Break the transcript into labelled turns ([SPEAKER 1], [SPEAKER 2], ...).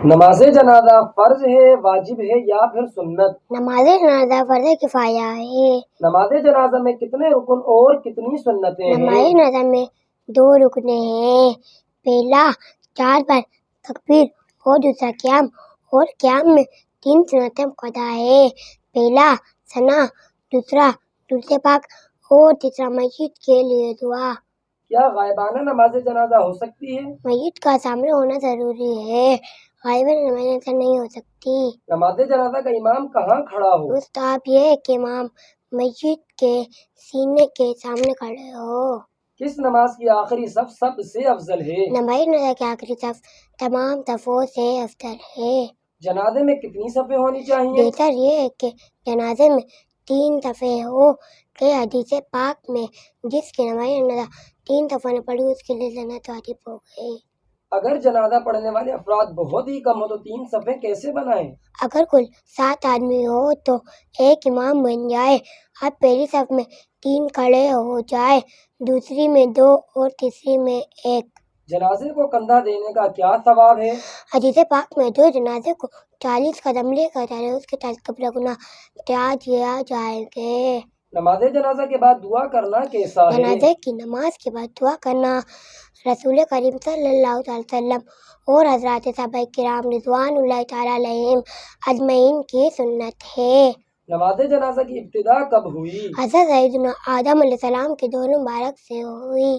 [SPEAKER 1] نماز جنازہ فرض ہے، واجب ہے یا پھر سنت؟
[SPEAKER 2] نماز جنازہ فرض کفایہ ہے۔
[SPEAKER 1] نماز جنازہ میں کتنے رکن اور کتنی سنتیں ہیں؟
[SPEAKER 2] نماز جنازہ میں 2 رکن ہیں۔ پہلا 4 بار تکبیر اور دوسرا قیام، اور قیام میں 3 سنتیں قضا ہے۔ پہلا ثنا، دوسرا درود پاک اور تیسرا میت کے لیے دعا۔
[SPEAKER 1] کیا غائبانہ نماز جنازہ ہو سکتی ہے؟
[SPEAKER 2] میت کا سامنے ہونا ضروری ہے، غائبانہ نماز جنازہ نہیں ہو سکتی۔
[SPEAKER 1] نماز جنازہ کا امام کہاں کھڑا ہو؟
[SPEAKER 2] مستحب یہ ہے کہ امام میت کے سینے کے سامنے کھڑے ہو۔
[SPEAKER 1] کس نماز کی آخری صف سب سے افضل ہے؟
[SPEAKER 2] نماز جنازہ کی آخری صف تمام صفوں سے افضل ہے۔
[SPEAKER 1] جنازے میں کتنی صفیں ہونی چاہیے؟
[SPEAKER 2] بہتر یہ ہے کہ جنازے میں 3 صفیں ہو، کہ حدیث پاک میں جس کی نماز جنازہ 3 صفوں نے پڑھی اس کے لیے جنت واجب ہو گئی۔
[SPEAKER 1] اگر جنازہ پڑھنے والے افراد بہت ہی کم ہو تو 3 صفیں کیسے بنائیں؟
[SPEAKER 2] اگر کل 7 آدمی ہو تو ایک امام بن جائے۔ اب پہلی صف میں 3 کھڑے ہو جائے، دوسری میں 2 اور تیسری میں 1۔
[SPEAKER 1] جنازے کو کندھا دینے کا کیا ثواب ہے؟
[SPEAKER 2] حدیث پاک میں جو جنازے کو 40 قدم لے کر جائے اس کے 40 قبل گناہ مٹا دیا جائیں گے۔
[SPEAKER 1] نماز جنازہ کے بعد دعا کرنا کیسا ہے؟
[SPEAKER 2] جنازے کی نماز کے بعد دعا کرنا رسول کریم صلی اللہ علیہ وسلم اور حضرات صحابہ کرام رضوان اللہ تعالیٰ علیہم اجمعین کی سنت ہے۔
[SPEAKER 1] نماز جنازہ کی ابتدا کب ہوئی؟
[SPEAKER 2] حضرت سیدنا آدم علیہ السلام کے دور مبارک سے ہوئی۔